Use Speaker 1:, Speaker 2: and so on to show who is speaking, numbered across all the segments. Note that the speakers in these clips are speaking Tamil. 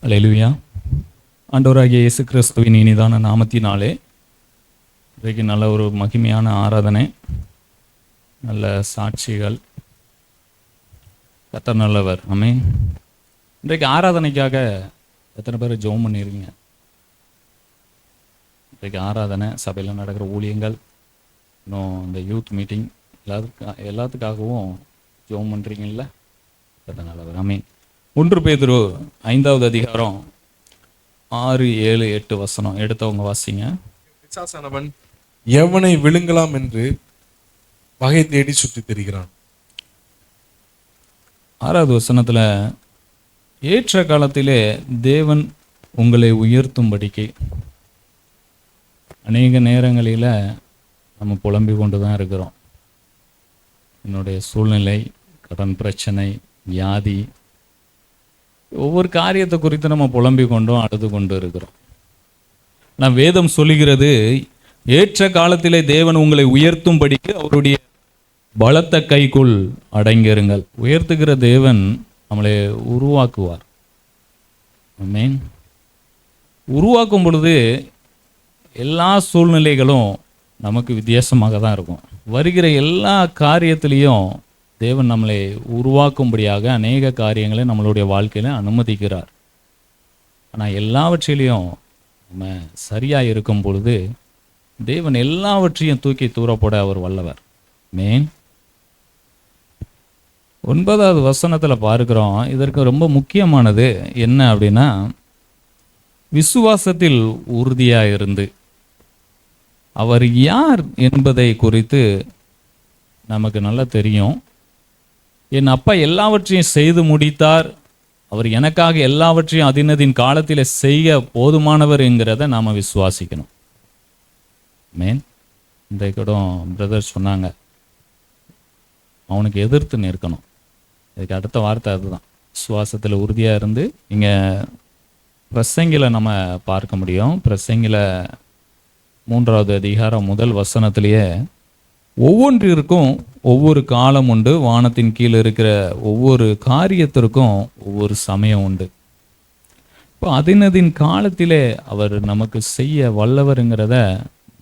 Speaker 1: அல்லேலூயா. ஆண்டவராகிய இயேசு கிறிஸ்துவின் இனிதான நாமத்தினாலே இன்றைக்கு நல்ல ஒரு மகிமையான ஆராதனை, நல்ல சாட்சிகள். கர்த்தர் நல்லவர். ஆமென். இன்றைக்கு ஆராதனைக்காக எத்தனை பேர் ஜெபம் பண்ணிருக்கீங்க? இன்றைக்கு ஆராதனை, சபையில் நடக்கிற ஊழியங்கள், இன்னும் இந்த யூத் மீட்டிங் எல்லாத்துக்காகவும் ஜெபம் பண்ணுறீங்கல்ல? கர்த்தர் நல்லவர். ஆமென். 1 பேதுரு 5வது அதிகாரம் 6, 7, 8 வசனம் எடுத்தவங்க வாசிங்க.
Speaker 2: பிசாசானவன் எவனை விழுங்கலாம் என்று வகை தேடி சுற்றி திரிகிறான்.
Speaker 1: 6வது வசனத்தில், ஏற்ற காலத்திலே தேவன் உங்களை உயர்த்தும்படிக்கு. அநேக நேரங்களில் நம்ம புலம்பி கொண்டு தான் இருக்கிறோம். என்னுடைய சூழ்நிலை, கடன் பிரச்சனை, வியாதி, ஒவ்வொரு காரியத்தை குறித்து நம்ம புலம்பி கொண்டும் அழுது கொண்டு இருக்கிறோம். நான் வேதம் சொல்லுகிறது, ஏற்ற காலத்திலே தேவன் உங்களை உயர்த்தும்படிக்கு அவருடைய பலத்த கைக்குள் அடங்கிருங்கள். உயர்த்துகிற தேவன் நம்மளை உருவாக்குவார். ஆமென். உருவாக்கும் பொழுது எல்லா சூழ்நிலைகளும் நமக்கு வித்தியாசமாக தான் இருக்கும். வருகிற எல்லா காரியத்திலையும் தேவன் நம்மளை உருவாக்கும்படியாக அநேக காரியங்களை நம்மளுடைய வாழ்க்கையில் அனுமதிக்கிறார். ஆனால் எல்லாவற்றிலையும் நம்ம சரியாக இருக்கும் பொழுது தேவன் எல்லாவற்றையும் தூக்கி தூரப்போட அவர் வல்லவர். மேன் 9வது வசனத்தில் பார்க்கிறோம். இதற்கு ரொம்ப முக்கியமானது என்ன அப்படின்னா, விசுவாசத்தில் உறுதியாக இருந்து. அவர் யார் என்பதை குறித்து நமக்கு நல்லா தெரியும். என் அப்பா எல்லாவற்றையும் செய்து முடித்தார், அவர் எனக்காக எல்லாவற்றையும் அதினதின் காலத்தில் செய்ய போதுமானவர் என்கிறத நாம் விசுவாசிக்கணும். மேன் இந்த கூட பிரதர் சொன்னாங்க, அவனுக்கு எதிர்த்து நிற்கணும். இதுக்கு அடுத்த வார்த்தை அதுதான், விசுவாசத்தில் உறுதியாக இருந்து. இங்கே பிரசங்கில நம்ம பார்க்க முடியும். பிரசங்கில 3வது அதிகாரம் 1 வசனத்திலேயே, ஒவ்வொன்றிற்கும் ஒவ்வொரு காலம் உண்டு, வானத்தின் கீழே இருக்கிற ஒவ்வொரு காரியத்திற்கும் ஒவ்வொரு சமயம் உண்டு. இப்போ அதினதின் காலத்திலே அவர் நமக்கு செய்ய வல்லவருங்கிறத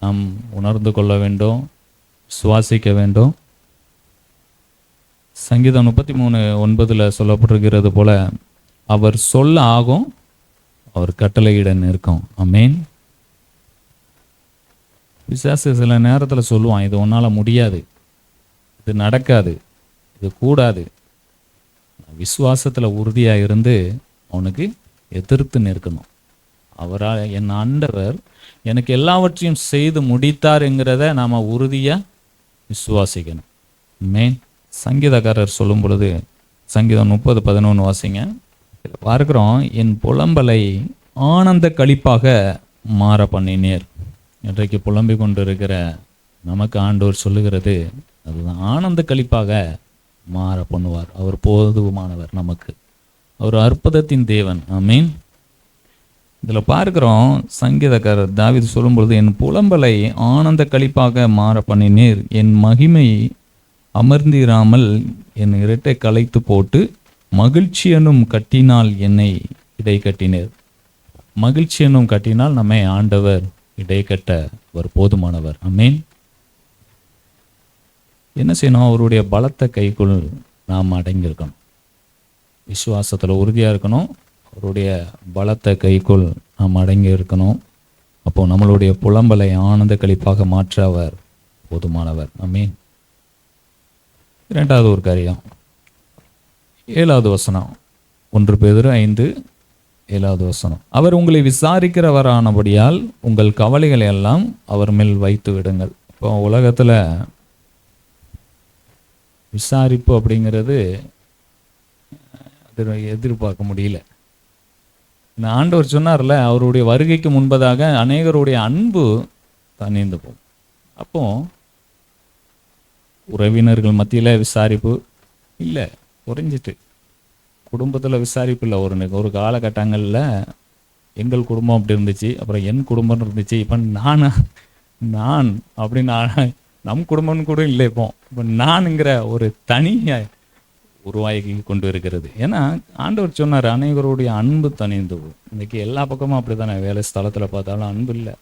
Speaker 1: நாம் உணர்ந்து கொள்ள வேண்டும், சுவாசிக்க வேண்டும். சங்கீதம் 33:9 சொல்லப்பட்டிருக்கிறது போல, அவர் சொல்ல ஆகும், அவர் கட்டளையிட நிற்கும். ஆமென். பிசாசு சில நேரத்தில் சொல்லுவான், இது உன்னால் முடியாது, இது நடக்காது, இது கூடாது. விசுவாசத்தில் உறுதியாக இருந்து அவனுக்கு எதிர்த்து நிற்கணும். அவரால், என் ஆண்டவர் எனக்கு எல்லாவற்றையும் செய்து முடித்தார் என்கிறத நாம் உறுதியாக விசுவாசிக்கணும். மேன் சங்கீதக்காரர் சொல்லும் பொழுது, சங்கீதம் 30:11 வாசிங்க. பார்க்கிறோம், என் புலம்பலை ஆனந்த களிப்பாக மாற பண்ணினேர். இன்றைக்கு புலம்பிக் கொண்டு இருக்கிற நமக்கு ஆண்டவர் சொல்லுகிறது அதுதான், ஆனந்த களிப்பாக மாற பண்ணுவார். அவர் போதுமானவர் நமக்கு, அவர் அற்புதத்தின் தேவன். ஆமீன். இதில் பார்க்கிறோம், சங்கீதக்காரர் தாவீது சொல்லும் பொழுது, என் புலம்பலை ஆனந்த களிப்பாக மாற பண்ணினீர், என் மகிமை அமர்ந்திராமல் என் இரட்டை களைத்து போட்டு மகிழ்ச்சி எனும் கட்டினால் என்னை இடை கட்டினீர். மகிழ்ச்சி எனும் கட்டினால் நம்மை ஆண்டவர் இடை கட்ட அவர் போதுமானவர். ஆமென். என்ன செய்யணும்? அவருடைய பலத்த கைக்குள் நாம் அடங்கியிருக்கணும். விசுவாசத்தில் உறுதியாக இருக்கணும். அவருடைய பலத்த கைக்குள் நாம் அடங்கி இருக்கணும். அப்போ நம்மளுடைய புலம்பலை ஆனந்த களிப்பாக மாற்ற அவர் போதுமானவர். ஆமென். 2வது ஒரு காரியம், 7வது வசனம், 1 பேதுரு 5:7 வசனம். அவர் உங்களை விசாரிக்கிறவரானபடியால் உங்கள் கவலைகளை எல்லாம் அவர் மேல் வைத்து விடுங்கள். இப்போ உலகத்தில் விசாரிப்பு அப்படிங்கிறது அது எதிர்பார்க்க முடியல. இந்த ஆண்டவர் சொன்னார்ல, அவருடைய வருகைக்கு முன்பதாக அநேகருடைய அன்பு தணிந்து போகும். அப்போ உறவினர்கள் மத்தியில் விசாரிப்பு இல்லை, குறைஞ்சிட்டு. குடும்பத்தில் விசாரிப்பு இல்லை. ஒரு காலகட்டங்களில் எங்கள் குடும்பம் அப்படி இருந்துச்சு, அப்புறம் என் குடும்பம் இருந்துச்சு, இப்போ நான் அப்படின்னு நம் குடும்பம்னு கூட இல்லை. இப்போ நானுங்கிற ஒரு தனி உருவாகி கொண்டு இருக்கிறது. ஏன்னா ஆண்டவர் சொன்னார், அனைவருடைய அன்பு தணிந்து போகும். இன்னைக்கு எல்லா பக்கமும் அப்படித்தானே. வேலை ஸ்தலத்தில் பார்த்தாலும் அன்பு இல்லை,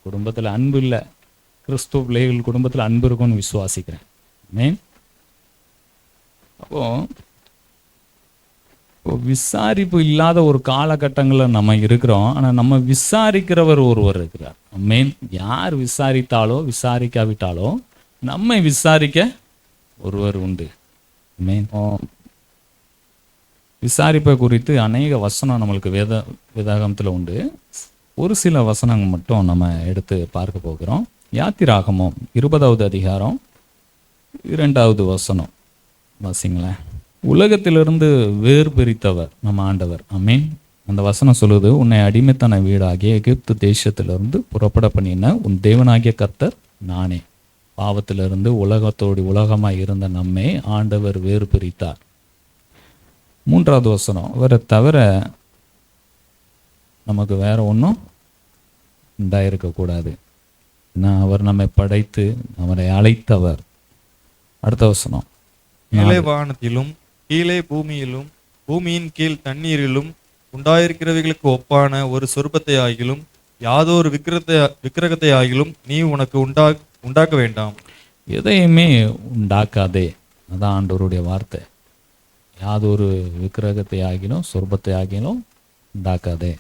Speaker 1: குடும்பத்தில் அன்பு இல்லை. கிறிஸ்துவ பிள்ளைகள் குடும்பத்தில் அன்பு இருக்கும்னு விசுவாசிக்கிறேன். ஆமென். அப்போ விசாரிப்பு இல்லாத ஒரு காலகட்டங்களில் நம்ம இருக்கிறோம். ஆனால் நம்ம விசாரிக்கிறவர் ஒருவர் இருக்கிறார். ஆமென். யார் விசாரித்தாலோ விசாரிக்காவிட்டாலோ நம்மை விசாரிக்க ஒருவர் உண்டு. ஆமென். விசாரிப்பை குறித்து அநேக வசனம் நம்மளுக்கு வேதாகமத்தில் உண்டு. ஒரு சில வசனங்கள் மட்டும் நம்ம எடுத்து பார்க்க போகிறோம். யாத்திராகமம் 20வது அதிகாரம் 2வது வசனம் வாசிங்களேன். உலகத்திலிருந்து வேறு பிரித்தவர் நம்ம ஆண்டவர். ஆமென். அந்த வசனம் சொல்லுது, உன்னை அடிமைத்தன வீடாகிய எகிப்து தேசத்திலிருந்து புறப்பட பண்ணின உன் தேவனாகிய கர்த்தர் நானே. பாவத்திலிருந்து உலகத்தோடு உலகமாய் இருந்த நம்மை ஆண்டவர் வேறு பிரித்தார். 3வது வசனம், இவரை தவிர நமக்கு வேற ஒன்றும் உண்டாயிருக்கக்கூடாது. அவர் நம்மை படைத்து அவரை அழைத்தவர். அடுத்த வசனம்,
Speaker 3: மேலே வானத்திலும் கீழே பூமியிலும் பூமியின் கீழ் தண்ணீரிலும் உண்டாயிருக்கிறவைகளுக்கு ஒப்பான ஒரு சொருபத்தை ஆகிலும் யாதொரு விக்கிரகத்தை ஆகிலும் நீ உனக்கு உண்டாக்க வேண்டாம்.
Speaker 1: எதையுமே உண்டாக்காதே. அதான் ஆண்டவருடைய வார்த்தை. யாதொரு விக்கிரகத்தை ஆகிலும் சொர்பத்தை ஆகிலும் உண்டாக்காதே.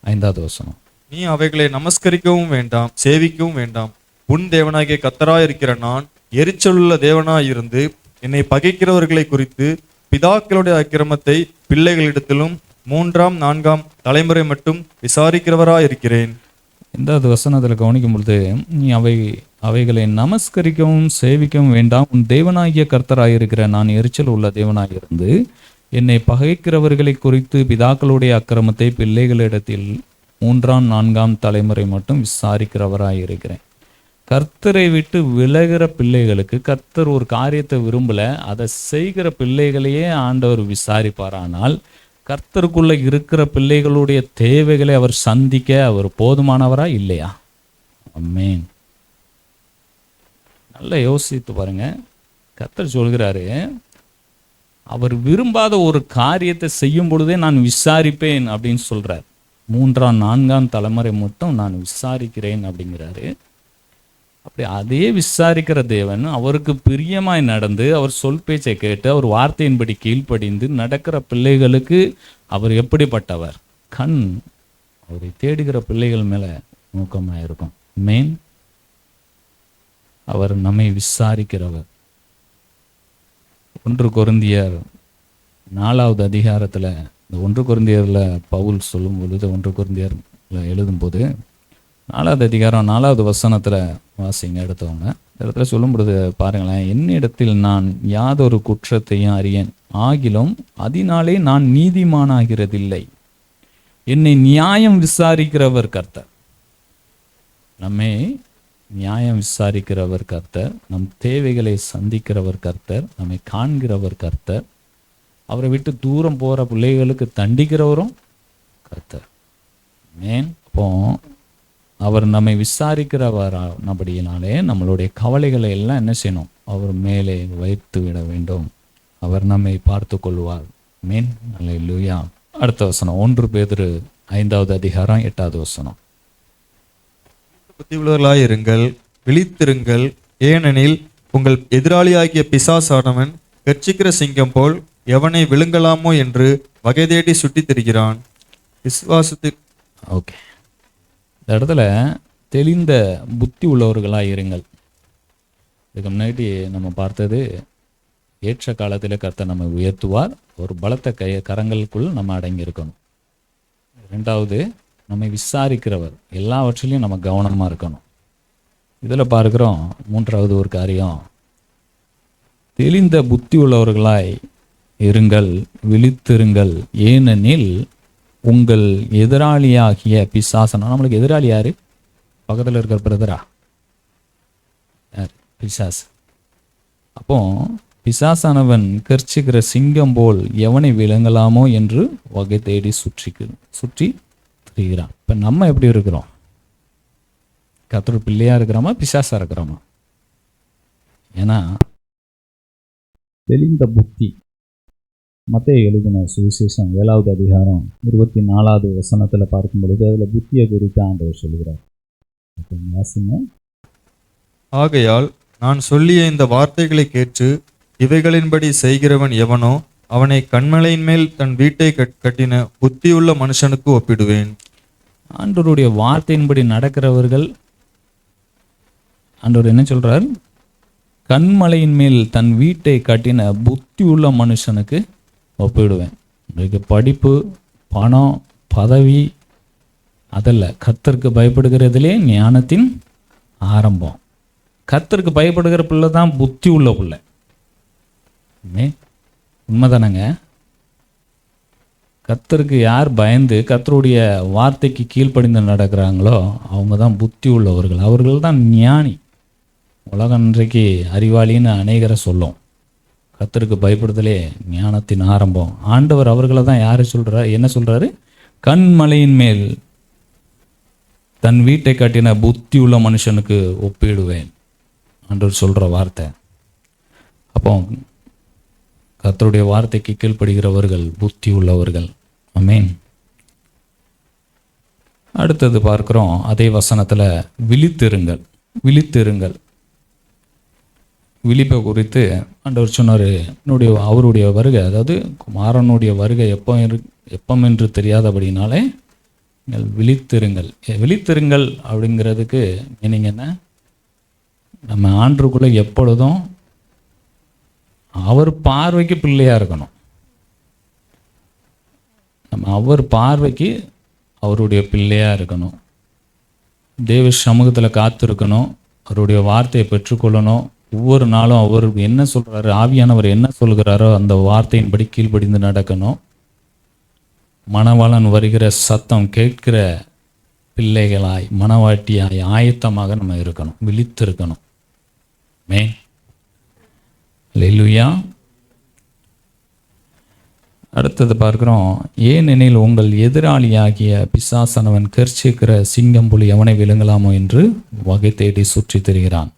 Speaker 1: 5வது வசனம்,
Speaker 3: நீ அவைகளை நமஸ்கரிக்கவும் வேண்டாம், சேவிக்கவும் வேண்டாம். உன் தேவனாகிய கர்த்தராயிருக்கிற நான் எரிச்சலுள்ள தேவனாயிருந்து என்னை பகைக்கிறவர்களை குறித்து பிதாக்களுடைய அக்கிரமத்தை பிள்ளைகளிடத்திலும் 3ஆம் 4ஆம் தலைமுறை மட்டும் விசாரிக்கிறவராயிருக்கிறேன்.
Speaker 1: இந்த வசனத்தில் கவனிக்கும் பொழுது, நீ அவைகளை நமஸ்கரிக்கவும் சேவிக்கவும் வேண்டாம். உன் தேவனாகிய கர்த்தராயிருக்கிற நான் எரிச்சல் உள்ள தேவனாயிருந்து என்னை பகைக்கிறவர்களை குறித்து பிதாக்களுடைய அக்கிரமத்தை பிள்ளைகளிடத்தில் 3ஆம் 4ஆம் தலைமுறை மட்டும் விசாரிக்கிறவராயிருக்கிறேன். கர்த்தரை விட்டு விலகிற பிள்ளைகளுக்கு கர்த்தர் ஒரு காரியத்தை விரும்பல, அதை செய்கிற பிள்ளைகளையே ஆண்டவர் விசாரிப்பாரானால் கர்த்தருக்குள்ள இருக்கிற பிள்ளைகளுடைய தேவைகளை அவர் சந்திக்க அவர் போதுமானவரா இல்லையா? ஆமென். நல்லா யோசித்து பாருங்க. கர்த்தர் சொல்கிறாரு, அவர் விரும்பாத ஒரு காரியத்தை செய்யும் பொழுதே நான் விசாரிப்பேன் அப்படின்னு சொல்றார். 3ஆம் 4ஆம் தலைமுறை மட்டும் நான் விசாரிக்கிறேன் அப்படிங்கிறாரு. அப்படி அதே விசாரிக்கிற தேவன் அவருக்கு பிரியமாய் நடந்து அவர் சொல் பேச்சை கேட்டு அவர் வார்த்தையின்படி கீழ்ப்படிந்து நடக்கிற பிள்ளைகளுக்கு அவர் எப்படிப்பட்டவர்? கண் அவரை தேடுகிற பிள்ளைகள் மேல நோக்கமாக இருக்கும். மேன் அவர் நம்மை விசாரிக்கிறவர். 1 கொரிந்தியர் 4வது அதிகாரத்தில் இந்த 1 கொரிந்தியரில் பவுல் சொல்லும் பொழுது 1 கொரிந்தியரில் எழுதும்போது 4வது அதிகாரம் 4வது வசனத்தில் வாசிங்க எடுத்தவங்க. இந்த இடத்துல சொல்லும் பொழுது பாருங்களேன், என்னிடத்தில் நான் யாதொரு குற்றத்தையும் அறியேன், ஆகிலும் அதனாலே நான் நீதிமானாகிறதில்லை. என்னை நியாயம் விசாரிக்கிறவர் கர்த்தர். நம்மை நியாயம் விசாரிக்கிறவர் கர்த்தர். நம் தேவைகளை சந்திக்கிறவர் கர்த்தர். நம்மை காண்கிறவர் கர்த்தர். அவரை விட்டு தூரம் போகிற பிள்ளைகளுக்கு தண்டிக்கிறவரும் கர்த்தர். மேன். அப்போ அவர் நம்மை விசாரிக்கிறவரானபடியினாலே நம்மளுடைய கவலைகளை எல்லாம் என்ன செய்யணும்? அவர் மேலே வைத்து விட வேண்டும். அவர் நம்மை பார்த்து கொள்வார். மேன். அல்லேலூயா. அடுத்த வசனம் 1 பேதுரு 5வது அதிகாரம் 8வது வசனம்,
Speaker 3: புத்தியுள்ளவர்களாயிருங்கள், விழித்திருங்கள், ஏனெனில் உங்கள் எதிராளியாகிய பிசாசானவன் கர்ச்சிக்கிற சிங்கம் போல் எவனை விழுங்கலாமோ என்று வகை தேடி சுற்றித் திரிகிறான். விசுவாசத்துக்கு
Speaker 1: ஓகே, இந்த இடத்துல தெளிந்த புத்தி உள்ளவர்களாக இருங்கள். இதுக்கு முன்னாடி நம்ம பார்த்தது, ஏற்ற காலத்தில் கர்த்தர் நம்ம உயர்த்துவார். ஒரு பலத்த கரங்களுக்குள் நம்ம அடங்கி இருக்கணும். 2வது, நம்மை விசாரிக்கிறவர். எல்லாவற்றிலையும் நம்ம கவனமாக இருக்கணும். இதில் பார்க்குறோம் 3வது ஒரு காரியம், தெளிந்த புத்தி உள்ளவர்களாய் இருங்கள், விழித்திருங்கள், ஏனெனில் உங்கள் எதிராளியாகிய பிசாசனம். நம்மளுக்கு எதிராளி யாரு? பக்கத்தில் இருக்கிற பிரதரா? யார்? பிசாஸ். அப்போ பிசாசானவன் கர்ச்சிக்கிற சிங்கம் போல் எவனை விளங்கலாமோ என்று வகை தேடி சுற்றி திரிகிறான். இப்போ நம்ம எப்படி இருக்கிறோம்? கர்த்தர் பிள்ளையா இருக்கிறோமா பிசாசா இருக்கிறோமா? ஏன்னா தெளிந்த புத்தி. மத்தேயு எழுதின சுவிசேஷம் 7வது அதிகாரம் 24வது வசனத்தில் பார்க்கும் பொழுது அதில் புத்தியை குறித்து ஆண்டவர் சொல்கிறார். வாசிங்க.
Speaker 3: ஆகையால் நான் சொல்லிய இந்த வார்த்தைகளை கேட்டு இவைகளின்படி செய்கிறவன் எவனோ அவனை கன்மலையின் மேல் தன் வீட்டை கட்டின புத்தியுள்ள மனுஷனுக்கு ஒப்பிடுவேன்.
Speaker 1: ஆண்டவருடைய வார்த்தையின்படி நடக்கிறவர்கள், ஆண்டவர் என்ன சொல்றார்? கண்மலையின் மேல் தன் வீட்டை கட்டின புத்தி உள்ள மனுஷனுக்கு ஒப்பிடுவேன். இன்றைக்கு படிப்பு, பணம், பதவி அதல்ல, கர்த்தருக்கு பயப்படுகிறதுலே ஞானத்தின் ஆரம்பம். கர்த்தருக்கு பயப்படுகிற பிள்ளை தான் புத்தி உள்ள பிள்ளை. உண்மைதானங்க? கர்த்தருக்கு யார் பயந்து கர்த்தருடைய வார்த்தைக்கு கீழ்ப்படிந்து நடக்கிறாங்களோ அவங்க தான் புத்தி உள்ளவர்கள். அவர்கள் தான் ஞானி. உலகம் இன்றைக்கு அறிவாளின்னு அநேகரை சொல்லும். கர்த்தருக்கு பயப்படுதலே ஞானத்தின் ஆரம்பம். ஆண்டவர் அவர்களை தான் யாரை சொல்கிறார்? என்ன சொல்கிறாரு? கண்மலையின் மேல் தன் வீட்டை கட்டின புத்தி உள்ள மனுஷனுக்கு ஒப்பிடுவேன் ஆண்டவர் சொல்கிற வார்த்தை. அப்போ கர்த்தருடைய வார்த்தைக்கு கீழ்ப்படுகிறவர்கள் புத்தி உள்ளவர்கள். ஆமென். அடுத்தது பார்க்கிறோம் அதே வசனத்தில் விழித்திருங்கள். விழித்திருங்கள். விழிப்பை குறித்து ஆண்டவர் சொன்னார், அவருடைய வருகை, அதாவது குமாரனுடைய வருகை எப்பம் என்று தெரியாதபடினாலே நீங்கள் விழித்திருங்கள். விழித்திருங்கள் அப்படிங்கிறதுக்கு மீனிங் என்ன? நம்ம ஆண்டுக்குள்ளே எப்பொழுதும் அவர் பார்வைக்கு பிள்ளையாக இருக்கணும். நம்ம அவர் பார்வைக்கு அவருடைய பிள்ளையாக இருக்கணும். தேவ சமூகத்தில் காத்திருக்கணும். அவருடைய வார்த்தையை பெற்றுக்கொள்ளணும். ஒவ்வொரு நாளும் அவர் என்ன சொல்கிறாரு, ஆவியானவர் என்ன சொல்கிறாரோ அந்த வார்த்தையின்படி கீழ்ப்படிந்து நடக்கணும். மணவாளன் வருகிற சத்தம் கேட்கிற பிள்ளைகளாய், மணவாட்டியாய் ஆயத்தமாக நம்ம இருக்கணும், விழித்திருக்கணும். மேன் அல்லேலூயா. அடுத்தது பார்க்கிறோம், ஏனெனில் உங்கள் எதிராளியாகிய பிசாசானவன் கர்ச்சிக்கிற சிங்கம் புலி எவனை விழுங்கலாமோ என்று வகை தேடி சுற்றி திரிகிறான்.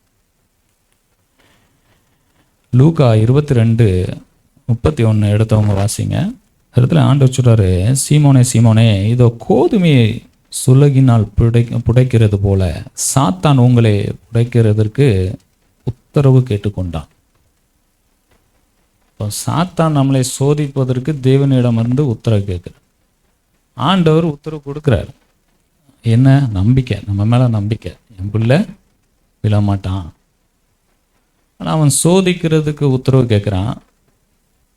Speaker 1: லூக்கா 22:31 எடுத்தவங்க வாசிங்க. இடத்துல ஆண்டவர் சொல்றாரு, சீமோனே சீமோனே, இதோ கோதுமையை சுலகினால் புடைக்கிறது போல சாத்தான் உங்களை புடைக்கிறதற்கு உத்தரவு கேட்டுக்கொண்டான். இப்போ சாத்தான் நம்மளை சோதிப்பதற்கு தேவனிடமிருந்து உத்தரவு கேட்குறார். ஆண்டவர் உத்தரவு கொடுக்குறார். என்ன? நம்பிக்கை, நம்ம மேலே நம்பிக்கை. என் பிள்ளை விழமாட்டான். ஆனால் அவன் சோதிக்கிறதுக்கு உத்தரவு கேட்குறான்,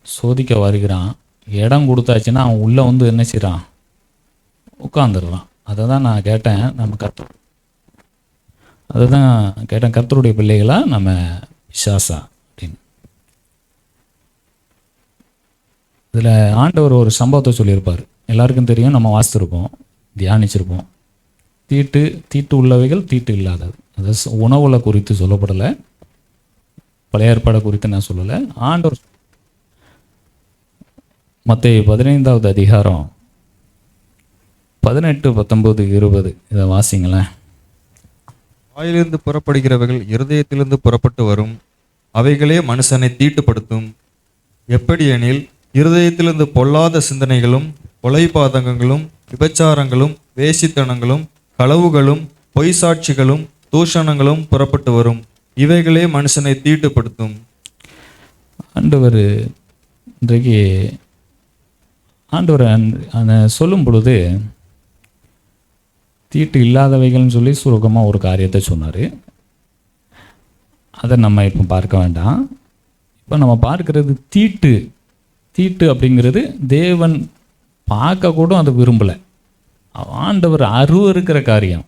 Speaker 1: சோதிக்க வருகிறான். இடம் கொடுத்தாச்சுன்னா அவன் உள்ளே வந்து என்ன செய்கிறான்? உட்காந்துடுறான். அதை தான் நான் கேட்டேன், நம்ம கர்த்தருடைய பிள்ளைகளா நம்ம பிசாசா அப்படின்னு. இதில் ஆண்டவர் ஒரு சம்பவத்தை சொல்லியிருப்பார். எல்லாருக்கும் தெரியும், நம்ம வாசித்திருப்போம், தியானிச்சிருப்போம். தீட்டு உள்ளவைகள், தீட்டு இல்லாதது. அது உணவுல குறித்து சொல்லப்படலை, பழைய ஏற்பாடை குறித்து நான் சொல்லலை. ஆண்டவர் மத்தேயு 15வது அதிகாரம் 18, 19, 20 இதை வாசிங்களேன்.
Speaker 3: வாயிலிருந்து புறப்படுகிறவைகள் இருதயத்திலிருந்து புறப்பட்டு வரும், அவைகளே மனுஷனை தீட்டுப்படுத்தும். எப்படியெனில் இருதயத்திலிருந்து பொல்லாத சிந்தனைகளும், கொலைபாதகங்களும், விபச்சாரங்களும், வேசித்தனங்களும், களவுகளும், பொய் சாட்சிகளும், தூஷணங்களும் புறப்பட்டு வரும். இவைகளே மனுஷனை தீட்டுப்படுத்தும்.
Speaker 1: ஆண்டவர் இன்றைக்கு சொல்லும் பொழுது தீட்டு இல்லாதவைகள்னு சொல்லி சுருக்கமாக ஒரு காரியத்தை சொன்னார். அதை நம்ம இப்போ பார்க்க வேண்டாம். இப்போ நம்ம பார்க்கறது தீட்டு அப்படிங்கிறது தேவன் பார்க்க கூட அதை விரும்பலை. ஆண்டவர் அருவருக்கிற காரியம்.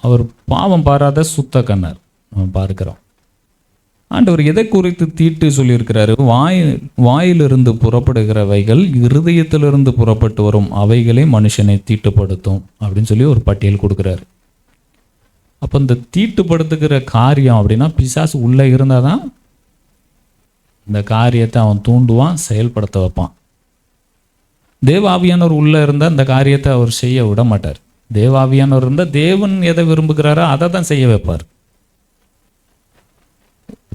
Speaker 1: அவர் பாவம் பாராத சுத்த கண்ணர் நம்ம பார்க்கிறோம். ஆண்டவர் எதை குறித்து தீட்டு சொல்லியிருக்கிறாரு? வாயிலிருந்து புறப்படுகிறவைகள் இருதயத்திலிருந்து புறப்பட்டு வரும், அவைகளே மனுஷனை தீட்டுப்படுத்தும் அப்படின்னு சொல்லி ஒரு பட்டியல் கொடுக்குறாரு. அப்போ இந்த தீட்டுப்படுத்துகிற காரியம் அப்படின்னா பிசாசு உள்ளே இருந்தால் தான் இந்த காரியத்தை அவன் தூண்டுவான், செயல்படுத்த வைப்பான். தேவாவியானவர் உள்ளே இருந்தால் இந்த காரியத்தை அவர் செய்ய விட மாட்டார். தேவாவியானவர் இருந்தால் தேவன் எதை விரும்புகிறாரோ அதை தான் செய்ய வைப்பார்.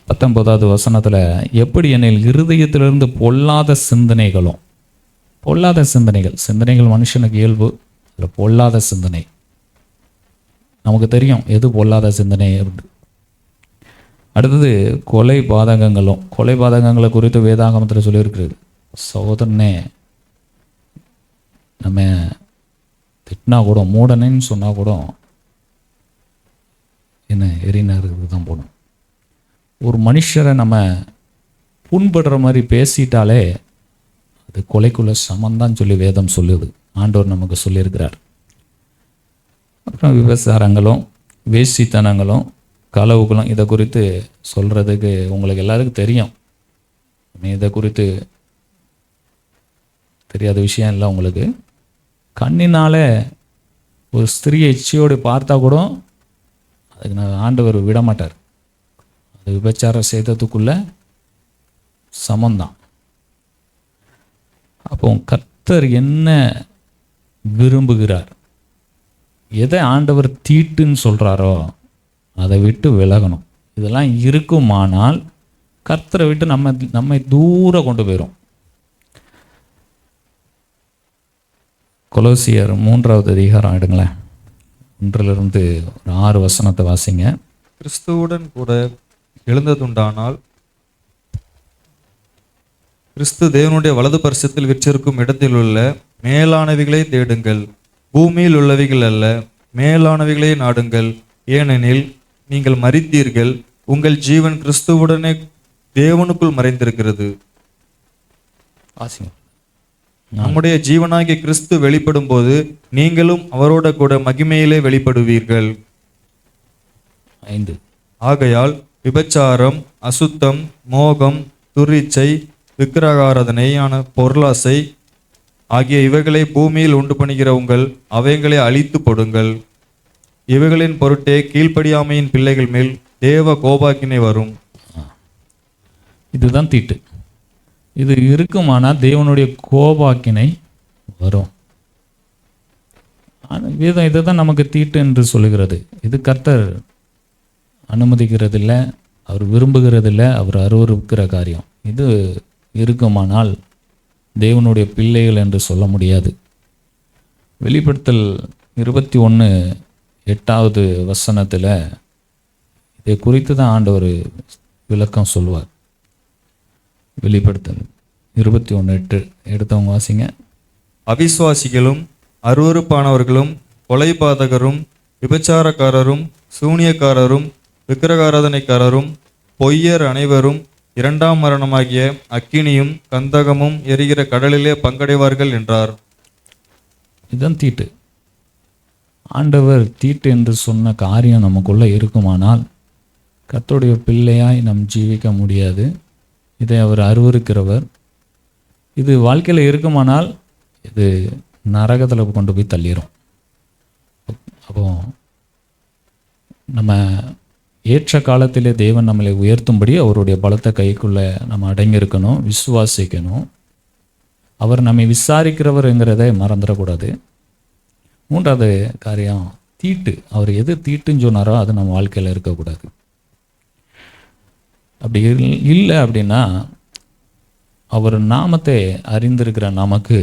Speaker 1: 19வது வசனத்தில் எப்படி என்னில் இருதயத்திலிருந்து பொல்லாத சிந்தனைகளும், பொல்லாத சிந்தனைகள் மனுஷனுக்கு இயல்பு, அதில் பொல்லாத சிந்தனை நமக்கு தெரியும் எது பொல்லாத சிந்தனை அப்படின்னு. அடுத்தது கொலை பாதகங்களை குறித்து வேதாகமத்தில் சொல்லியிருக்கிறது. சகோதரனே நம்ம திட்டினா கூட, மூடனேன்னு சொன்னால் கூட என்ன எரிநருக்கு தான் போகணும். ஒரு மனுஷரை நம்ம புண்படுற மாதிரி பேசிட்டாலே அது கொலைக்குள்ள சமந்தான் சொல்லி வேதம் சொல்லுது, ஆண்டவர் நமக்கு சொல்லியிருக்கிறார். அப்புறம் விபசாரங்களும் வேசித்தனங்களும் களவுகளும் இதை குறித்து சொல்கிறதுக்கு உங்களுக்கு எல்லாருக்கும் தெரியும். இதை குறித்து தெரியாத விஷயம் இல்லை உங்களுக்கு. கண்ணினால ஒரு ஸ்திரியை இச்சையோடு பார்த்தா கூட அதுக்கு நான் ஆண்டவர் விட மாட்டார். அது விபச்சாரம் செய்ததுக்குள்ள சமந்தான். அப்போ கர்த்தர் என்ன விரும்புகிறார், எதை ஆண்டவர் தீட்டுன்னு சொல்கிறாரோ அதை விட்டு விலகணும். இதெல்லாம் இருக்குமானால் கர்த்தரை விட்டு நம்மை தூரம் கொண்டு போயிடும். கொலோசியர் 3வது அதிகாரம் எடுங்களேன், 1லிருந்து ஒரு 6 வசனத்தை வாசிங்க.
Speaker 3: கிறிஸ்துவுடன் கூட எழுந்ததுண்டானால் கிறிஸ்து தேவனுடைய வலது பரிசத்தில் விற்றிருக்கும் இடத்தில் உள்ள மேலானவைகளை தேடுங்கள், பூமியில் உள்ளவைகள் அல்ல, மேலானவைகளை நாடுங்கள். ஏனெனில் நீங்கள் மரித்தீர்கள், உங்கள் ஜீவன் கிறிஸ்துவுடனே தேவனுக்குள் மறைந்திருக்கிறது. நம்முடைய ஜீவனாகிய கிறிஸ்து வெளிப்படும் போது நீங்களும் அவரோட கூட மகிமையிலே வெளிப்படுவீர்கள்.
Speaker 1: 5.
Speaker 3: ஆகையால் விபச்சாரம், அசுத்தம், மோகம், துரிச்சை, விக்கிரகாராதனையான பொருளாசை ஆகிய இவைகளை பூமியில் உண்டு பண்ணுகிற உங்கள் அவைகளை அழித்து போடுங்கள். இவைகளின் பொருட்டே கீழ்ப்படியாமையின் பிள்ளைகள் மேல் தேவ கோபாக்கினை வரும்.
Speaker 1: இதுதான் தீட்டு. இது இருக்குமானால் தேவனுடைய கோபாக்கினை வரும். வேதம் இதை தான் நமக்கு தீட்டு என்று சொல்லுகிறது. இது கர்த்தர் அனுமதிக்கிறதில்லை, அவர் விரும்புகிறதில்லை, அவர் அருவருக்கிற காரியம். இது இருக்குமானால் தேவனுடைய பிள்ளைகள் என்று சொல்ல முடியாது. வெளிப்படுத்தல் 21:8 வசனத்தில் இதை குறித்து தான் ஆண்டவர் விளக்கம் சொல்வார். வெளிப்படுத்தல் 21:8 எடுத்தவங்க வாசிங்க.
Speaker 3: அவிசுவாசிகளும் அருவருப்பானவர்களும் கொலைபாதகரும் விபச்சாரக்காரரும் சூனியக்காரரும் விக்கிரகாராதனைக்காரரும் பொய்யர் அனைவரும் 2ஆம் மரணமாகிய அக்கினியும் கந்தகமும் எரிகிற கடலிலே பங்கடைவார்கள் என்றார்.
Speaker 1: இதுதான் தீட்டு. ஆண்டவர் தீட்டு என்று சொன்ன காரியம் நமக்குள்ள இருக்குமானால் கர்த்தருடைய பிள்ளையாய் நம் ஜீவிக்க முடியாது. இதை அவர் அருவருக்கிறவர். இது வாழ்க்கையில் இருக்குமானால் இது நரகத்தில் கொண்டு போய் தள்ளிடும். அப்போ நம்ம ஏற்ற காலத்திலே தேவன் நம்மளை உயர்த்தும்படி அவருடைய பலத்த கைக்குள்ளே நம்ம அடங்கியிருக்கணும், விசுவாசிக்கணும். அவர் நம்மை விசாரிக்கிறவருங்கிறதை மறந்துடக்கூடாது. 3வது காரியம் தீட்டு. அவர் எது தீட்டுன்னு சொன்னாரோ அது நம்ம வாழ்க்கையில் இருக்கக்கூடாது. அப்படி இல்லை அப்படின்னா அவர் நாமத்தை அறிந்திருக்கிற நமக்கு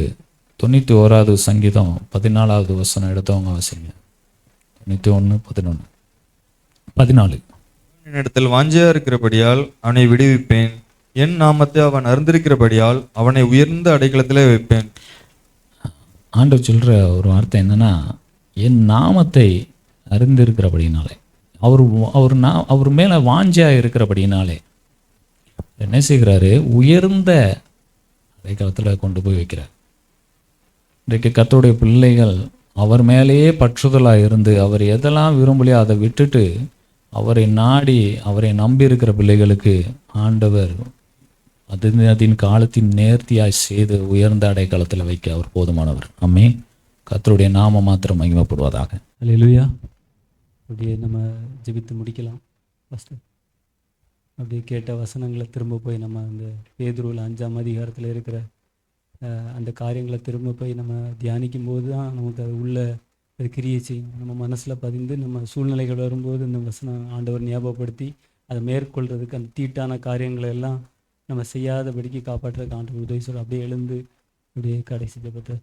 Speaker 1: 91வது சங்கீதம் 14வது வசனம் எடுத்தவங்க வாசிங்க. 91:11-14.
Speaker 3: என்னிடத்தில் வாஞ்சையா இருக்கிறபடியால் அவனை விடுவிப்பேன், என் நாமத்தை அவன் அறிந்திருக்கிறபடியால் அவனை உயர்ந்த அடைக்கலத்திலே வைப்பேன்.
Speaker 1: ஆண்டவர் சொல்கிற ஒரு வார்த்தை என்னன்னா, என் நாமத்தை அறிந்திருக்கிறபடினாலே, அவர் மேலே வாஞ்சையாக இருக்கிறபடினாலே என்ன செய்கிறாரு, உயர்ந்த அடைக்கலத்தில் கொண்டு போய் வைக்கிறார். இன்றைக்கு கர்த்தருடைய பிள்ளைகள் அவர் மேலேயே பற்றுதலாக இருந்து அவர் எதெல்லாம் விரும்பலையோ அதை விட்டுட்டு அவரை நாடி அவரை நம்பி இருக்கிற பிள்ளைகளுக்கு ஆண்டவர் அதன் காலத்தின் நேர்த்தியாய் செய்து உயர்ந்த அடைக்கலத்தில் வைக்க அவர் போதுமானவர். ஆமென். கர்த்தருடைய நாம மாத்திரம் மகிமைப்படுவதாக.
Speaker 4: அல்லேலூயா. அப்படியே நம்ம ஜெபித்து முடிக்கலாம். ஃபஸ்ட்டு அப்படியே கேட்ட வசனங்களை திரும்ப போய் நம்ம அந்த பேதுருவில் 5ஆம் அதிகாரத்தில் இருக்கிற அந்த காரியங்களை திரும்ப போய் நம்ம தியானிக்கும் போது தான் நமக்கு அது உள்ள அது கிரியை செய்யும். நம்ம மனசில் பதிந்து நம்ம சூழ்நிலைகள் வரும்போது இந்த வசனம் ஆண்டவர் ஞாபகப்படுத்தி அதை மேற்கொள்றதுக்கு அந்த தீட்டான காரியங்களை எல்லாம் நம்ம செய்யாதபடிக்கு காப்பாற்றுறதுக்கு ஆண்டவர் உதவி சொல்ல. அப்படியே எழுந்து அப்படியே கடைசி ஜெபத்தை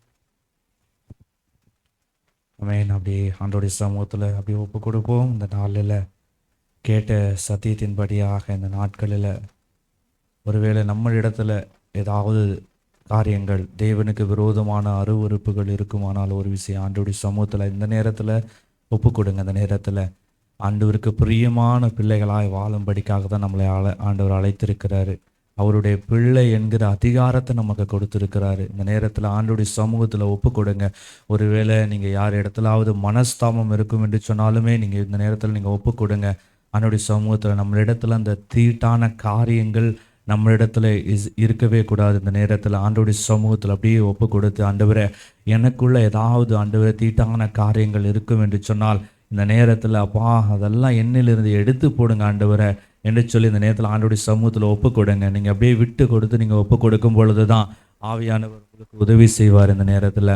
Speaker 5: ஆமென். அப்படியே ஆண்டோடைய சமூகத்தில் அப்படியே ஒப்பு கொடுப்போம். இந்த நாளில் கேட்ட சத்தியத்தின்படியாக இந்த நாட்களில் ஒருவேளை நம்ம இடத்துல ஏதாவது காரியங்கள் தேவனுக்கு விரோதமான அருவருப்புகள் இருக்குமானால் ஒரு விஷயம் ஆண்டோடைய சமூகத்தில் இந்த நேரத்தில் ஒப்பு கொடுங்க. இந்த நேரத்தில் ஆண்டவருக்கு பிரியமான பிள்ளைகளாய் வாழும்படிக்காக தான் நம்மளை ஆண்டவர் அழைத்திருக்கிறாரு. அவருடைய பிள்ளை என்கிற அதிகாரத்தை நமக்கு கொடுத்துருக்கிறாரு. இந்த நேரத்தில் ஆண்டவருடைய சமூகத்தில் ஒப்பு கொடுங்க. ஒருவேளை நீங்கள் யார் இடத்துலாவது மனஸ்தாபம் இருக்கும் என்று சொன்னாலுமே நீங்கள் இந்த நேரத்தில் நீங்கள் ஒப்பு கொடுங்க. ஆண்டவருடைய சமூகத்தில் நம்மளிடத்துல அந்த தீட்டான காரியங்கள் நம்மளிடத்துல இருக்கவே கூடாது. இந்த நேரத்தில் ஆண்டவருடைய சமூகத்தில் அப்படியே ஒப்பு கொடுத்து, ஆண்டவரே எனக்குள்ள ஏதாவது ஆண்டவரே தீட்டான காரியங்கள் இருக்கும் என்று சொன்னால் இந்த நேரத்தில் அப்பா அதெல்லாம் என்னிலிருந்து எடுத்து போடுங்க ஆண்டவரே என்று சொல்லி இந்த நேரத்தில் ஆண்டவருடைய சமூகத்தில் ஒப்பு கொடுங்க. நீங்கள் அப்படியே விட்டு கொடுத்து நீங்கள் ஒப்பு கொடுக்கும் பொழுது தான் ஆவியானவர் உங்களுக்கு உதவி செய்வார். இந்த நேரத்தில்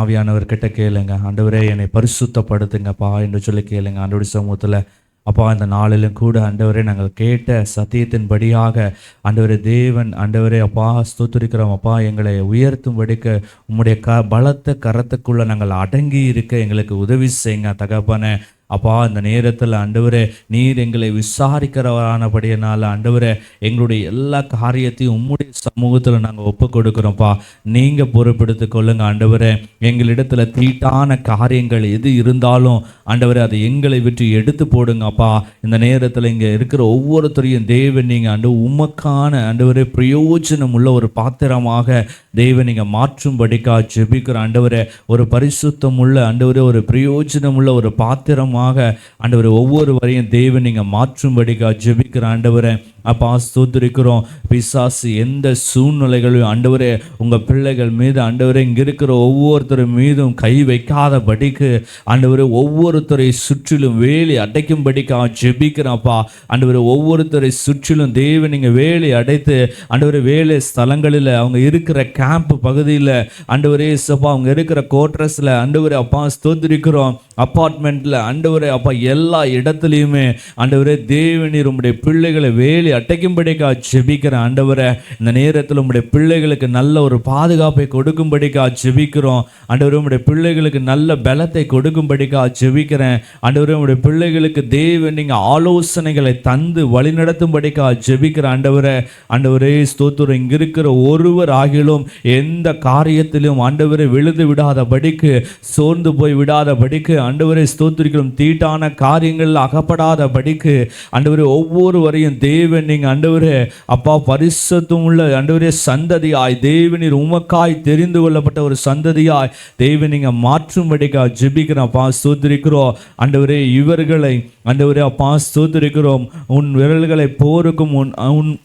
Speaker 5: ஆவியானவர் கிட்ட கேளுங்க, ஆண்டவரே என்னை பரிசுத்தப்படுத்துங்கப்பா என்று சொல்லி கேளுங்க ஆண்டவருடைய சமூகத்தில். அப்பா இந்த நாளிலும் கூட ஆண்டவரே நாங்கள் கேட்ட சத்தியத்தின்படியாக ஆண்டவரே தேவன் ஆண்டவரே அப்பா ஸ்தோத்திரிக்கிறோம். அப்பா எங்களை உயர்த்தும்படிக்க உம்முடைய பலத்த கரத்துக்குள்ளே நாங்கள் அடங்கி இருக்க எங்களுக்கு உதவி செய்யுங்க தகப்பனே. அப்பா இந்த நேரத்தில் ஆண்டவரே நீர் எங்களை விசாரிக்கிறவரானபடியினால ஆண்டவரே எங்களுடைய எல்லா காரியத்தையும் உம்முடைய சமூகத்தில் நாங்கள் ஒப்பு கொடுக்குறோம்ப்பா. நீங்கள் பொறுப்பெடுத்து கொள்ளுங்க ஆண்டவரே. எங்களிடத்துல தீட்டான காரியங்கள் எது இருந்தாலும் ஆண்டவரே அதை எங்களை விட்டு எடுத்து போடுங்கப்பா. இந்த நேரத்தில் இங்கே இருக்கிற ஒவ்வொருத்தரையும் தேவன் நீங்கள் உமக்கான ஆண்டவரே பிரயோஜனம் உள்ள ஒரு பாத்திரமாக தேவன் நீங்கள் மாற்றும்படிக்கா ஜெபிக்கிற ஆண்டவரே. ஒரு பரிசுத்தம் உள்ள ஆண்டவரே ஒரு பிரயோஜனம் உள்ள ஒரு பாத்திரம் ஆண்டவரே ஒவ்வொருவரையும் தேவன் நீங்க மாற்றும்படிக்கா ஜெபிக்கிற ஆண்டவரே. அப்பா ஸ்தோத்திரிக்கிறோம். பிசாசு எந்த சூழ்நிலைகளையும் ஆண்டவரே உங்க பிள்ளைகள் மீது ஆண்டவரே இங்க இருக்கிற ஒவ்வொருத்தரும் மீதும் கை வைக்காதபடிக்கு ஆண்டவரே ஒவ்வொருத்தரை சுற்றிலும் வேலி அடைக்கும்படிக்கா ஜெபிக்கிறப்பா. ஆண்டவரே ஒவ்வொருத்தரை சுற்றிலும் தேவன் நீங்க வேலி அடைத்து ஆண்டவரே வேலை ஸ்தலங்களில் அவங்க இருக்கிற கேம்ப் பகுதியில் ஆண்டவரே சப்பா அவங்க இருக்கிற கோட்ரஸ்ல ஆண்டவரே அப்பா ஸ்தோத்திரிக்கிறோம். அப்பார்ட்மெண்ட்ல ஆண்டவரே அப்பா எல்லா இடத்துலையுமே ஆண்டவரே தேவனீர் உம்முடைய பிள்ளைகளை வேலி அட்டைக்கும்படிக்கா ஜெபிக்கிறேன் ஆண்டவரே. இந்த நேரத்தில் உம்முடைய பிள்ளைகளுக்கு நல்ல ஒரு பாதுகாப்பை கொடுக்கும்படிக்கா ஜெபிக்கிறோம் ஆண்டவரே. உம்முடைய பிள்ளைகளுக்கு நல்ல பலத்தை கொடுக்கும்படிக்கா ஜெபிக்கிறேன் ஆண்டவரே. உம்முடைய பிள்ளைகளுக்கு தேவன் நீங்க ஆலோசனைகளை தந்து வழிநடத்தும்படிக்கா ஜெபிக்கிற ஆண்டவரே. ஆண்டவரே ஸ்தோத்திரம். இங்க இருக்கிற ஒருவர் ஆகிலும் எந்த காரியத்திலும் ஆண்டவரே விழுந்து விடாதபடிக்கு சோர்ந்து போய் விடாதபடிக்கு ஆண்டவரே ஸ்தோத்திரிக்கிறோம். தீட்டான காரியங்கள் அகப்படாதபடிக்கு ஆண்டவரே ஒவ்வொருவரையும் தேவன் நீங்க ஆண்டவரே அப்பா பரிசுத்தம் உள்ள ஆண்டவரே சந்ததியாய் தேவனீர் உமக்காய் தெரிந்து கொள்ளப்பட்ட ஒரு சந்ததியாய் தேவன் நீங்க மாற்றும்படிக்கா ஜெபிக்கிறோம் அப்பா ஸ்தோத்திரிக்கிறோம் ஆண்டவரே. இவர்களை ஆண்டவரே அப்பா ஸ்தோத்திரிக்கிறோம். உன் விரல்களை போருக்கும்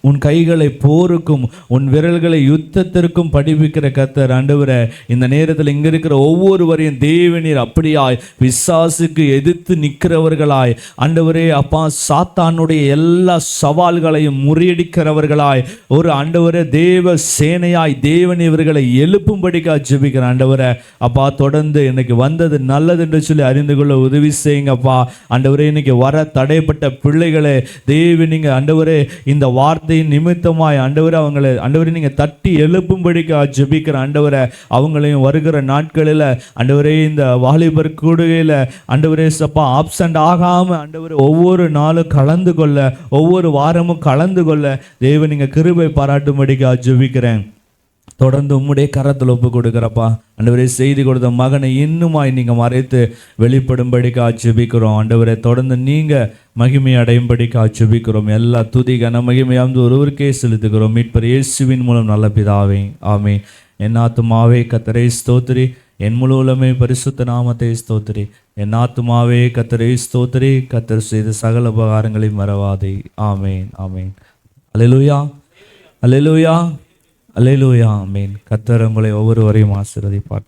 Speaker 5: உன் கைகளை போருக்கும் உன் விரல்களை யுத்தத்திற்கும் படிப்பிக்கிற கர்த்தர் ஆண்டவரே. இந்த நேரத்தில் இங்க இருக்கிற ஒவ்வொருவரையும் தேவனீர் அப்படியாய் பிசாசுக்கு எதிர்த்து நிற்கிறவர்களாய் ஆண்டவரே அப்பா சாத்தானுடைய எல்லா சவால்களையும் முறியடிக்கிறவர்களாய் ஒரு ஆண்டவரே தேவ சேனையாய் தேவன் இவர்களை எழுப்பும்படிக்கா ஜெபிக்கிற ஆண்டவரே. அப்பா தொடர்ந்து இன்னைக்கு வந்தது நல்லது என்று சொல்லி அறிந்து கொள்ள உதவி செய்யுங்கப்பா ஆண்டவரே. இன்னைக்கு வர தடைப்பட்ட பிள்ளைகளை தேவன் நீங்க ஆண்டவரே இந்த வார்த்தையின் நிமித்தமாய் ஆண்டவரே அவங்களை ஆண்டவரே நீங்க தட்டி எழுப்பும்படிக்கா ஜெபிக்கிற ஆண்டவரே. அவங்களையும் வருகிற நாட்களில் ஆண்டவரே இந்த வாலிபர் கூடுகையில் ஆண்டவரே சப்பா ஆப்சண்ட் ஆகாம ஆண்டவரே ஒவ்வொரு நாளும் கலந்து கொள்ள ஒவ்வொரு வாரமும் கலந்து கொள்ள தேவன் நீங்க கிருபை பாராட்டும்படிக்கா ஜெபிக்கிறேன். தொடர்ந்து உம்முடைய கரத்தில் ஒப்பு கொடுக்குறப்பா ஆண்டவரே. செய்தி கொடுத்த மகனை இன்னுமாய் நீங்க மறைத்து வெளிப்படும்படிக்கா ஜெபிக்கிறோம் ஆண்டவரே. தொடர்ந்து நீங்க மகிமை அடையும்படிக்கா ஜெபிக்கிறோம். எல்லா துதி கன மகிமையாந்து ஒருவருக்கே செலுத்துகிறோம் மீட்பர் இயேசுவின் மூலம் நல்ல பிதாவே ஆமென். என் ஆத்துமாவே கர்த்தரை ஸ்தோத்திரி, என் முழு உள்ளமே பரிசுத்த நாமத்தை ஸ்தோத்திரி. என் ஆத்துமாவே கர்த்தரை ஸ்தோத்திரி, கர்த்தர் செய்த சகல உபகாரங்களையும் மறவாதே. ஆமென் ஆமென். அல்லேலூயா அல்லேலூயா அல்லேலூயா ஆமென். கர்த்தர் உங்களை ஒவ்வொருவரையும் ஆசீர்வதிப்பார்.